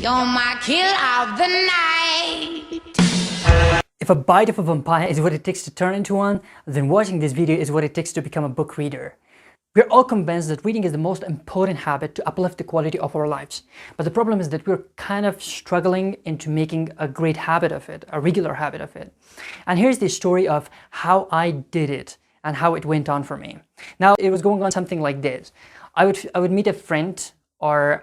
You're my kill of the night. If a bite of a vampire is what it takes to turn into one, then watching this video is what it takes to become a book reader. We're all convinced that reading is the most important habit to uplift the quality of our lives. But the problem is that we're kind of struggling into making a great habit of it, a regular habit of it. And here's the story of how I did it and how it went on for me. Now, it was going on something like this. I would meet a friend, or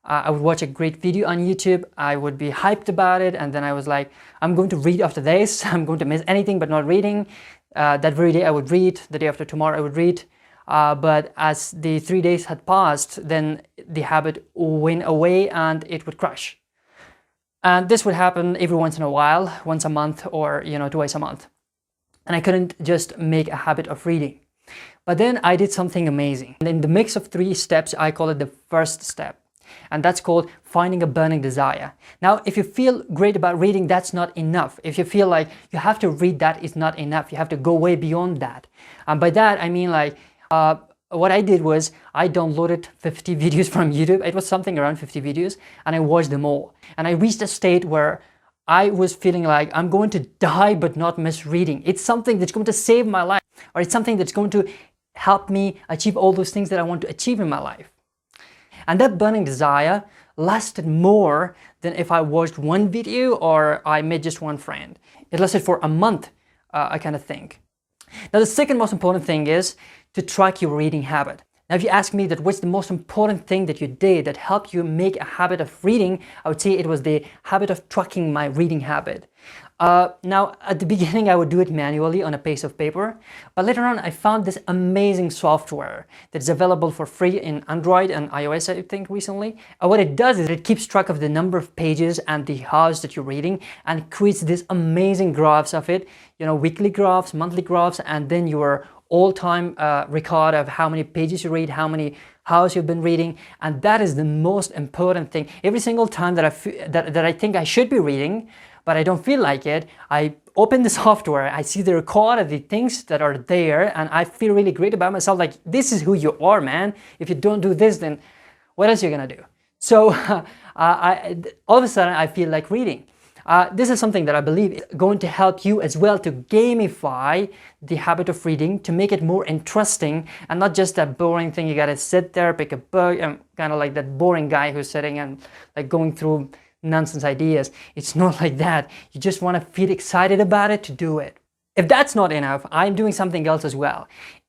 I would watch a great video on YouTube. I would be hyped about it, and then I was like, I'm going to read after this. I'm going to miss anything but not reading. That very day I would read. The day after tomorrow I would read. But as the 3 days had passed, then the habit went away and it would crash. And this would happen every once in a while, once a month, or twice a month. And I couldn't just make a habit of reading. But then I did something amazing. And in the mix of 3 steps, I call it the first step. And that's called finding a burning desire. Now, if you feel great about reading, that's not enough. If you feel like you have to read, that is not enough. You have to go way beyond that. And by that, I mean what I did was I downloaded 50 videos from YouTube. It was something around 50 videos, and I watched them all. And I reached a state where I was feeling like I'm going to die but not miss reading. It's something that's going to save my life, or it's something that's going to help me achieve all those things that I want to achieve in my life. And that burning desire lasted more than if I watched one video or I met just one friend. It lasted for a month, I kind of think. Now, the second most important thing is to track your reading habit. Now, if you ask me that what's the most important thing that you did that helped you make a habit of reading, I would say it was the habit of tracking my reading habit. Now, at the beginning, I would do it manually on a piece of paper, but later on, I found this amazing software that's available for free in Android and iOS, I think, recently. What it does is it keeps track of the number of pages and the hours that you're reading, and creates these amazing graphs of it, weekly graphs, monthly graphs, and then your all-time record of how many pages you read, how many hours you've been reading, and that is the most important thing. Every single time that I think I should be reading, but I don't feel like it, I open the software, I see the record of the things that are there, and I feel really great about myself, like, this is who you are, man. If you don't do this, then what else are you gonna do? So all of a sudden, I feel like reading. This is something that I believe is going to help you as well to gamify the habit of reading, to make it more interesting and not just that boring thing. You gotta sit there, pick a book, and kind of like that boring guy who's sitting and like going through nonsense ideas. It's not like that. You just want to feel excited about it to do it. If that's not enough, I'm doing something else as well.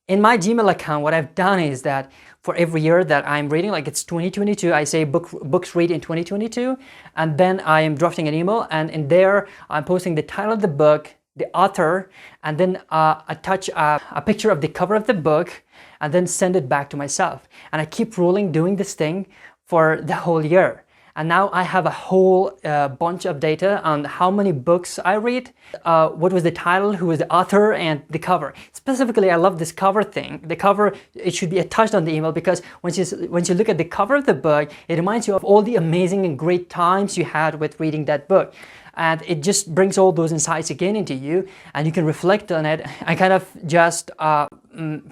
In my Gmail account, what I've done is that for every year that I'm reading, like it's 2022, I say books read in 2022, and then I am drafting an email, and in there I'm posting the title of the book, the author, and then attach a picture of the cover of the book, and then send it back to myself. And I keep rolling doing this thing for the whole year. And now I have a whole bunch of data on how many books I read, what was the title, who was the author, and the cover. Specifically, I love this cover thing. The cover, it should be attached on the email, because once you look at the cover of the book, it reminds you of all the amazing and great times you had with reading that book. And it just brings all those insights again into you, and you can reflect on it and kind of just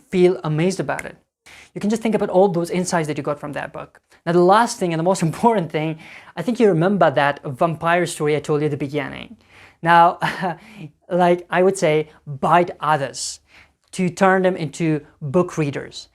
feel amazed about it. You can just think about all those insights that you got from that book. Now, the last thing and the most important thing, I think you remember that vampire story I told you at the beginning. Now, like I would say, bite others to turn them into book readers.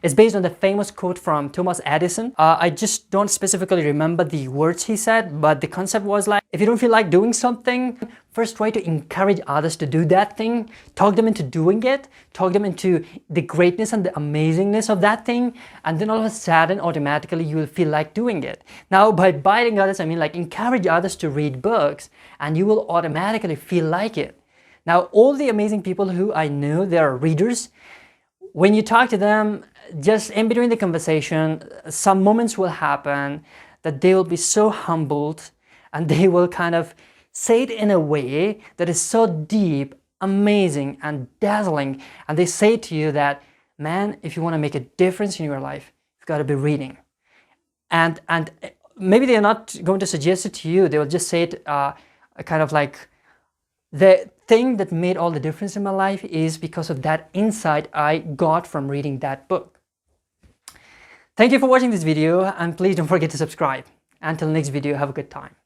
It's based on the famous quote from Thomas Edison. I just don't specifically remember the words he said, but the concept was like, if you don't feel like doing something, first try to encourage others to do that thing, talk them into doing it, talk them into the greatness and the amazingness of that thing, and then all of a sudden, automatically, you will feel like doing it. Now, by biting others, I mean like encourage others to read books, and you will automatically feel like it. Now, all the amazing people who I know, they are readers. When you talk to them, just in between the conversation, some moments will happen that they will be so humbled, and they will kind of say it in a way that is so deep, amazing, and dazzling. And they say to you that, man, if you want to make a difference in your life, you've got to be reading. And maybe they're not going to suggest it to you. They will just say it kind of like, the thing that made all the difference in my life is because of that insight I got from reading that book. Thank you for watching this video, and please don't forget to subscribe. Until next video, have a good time.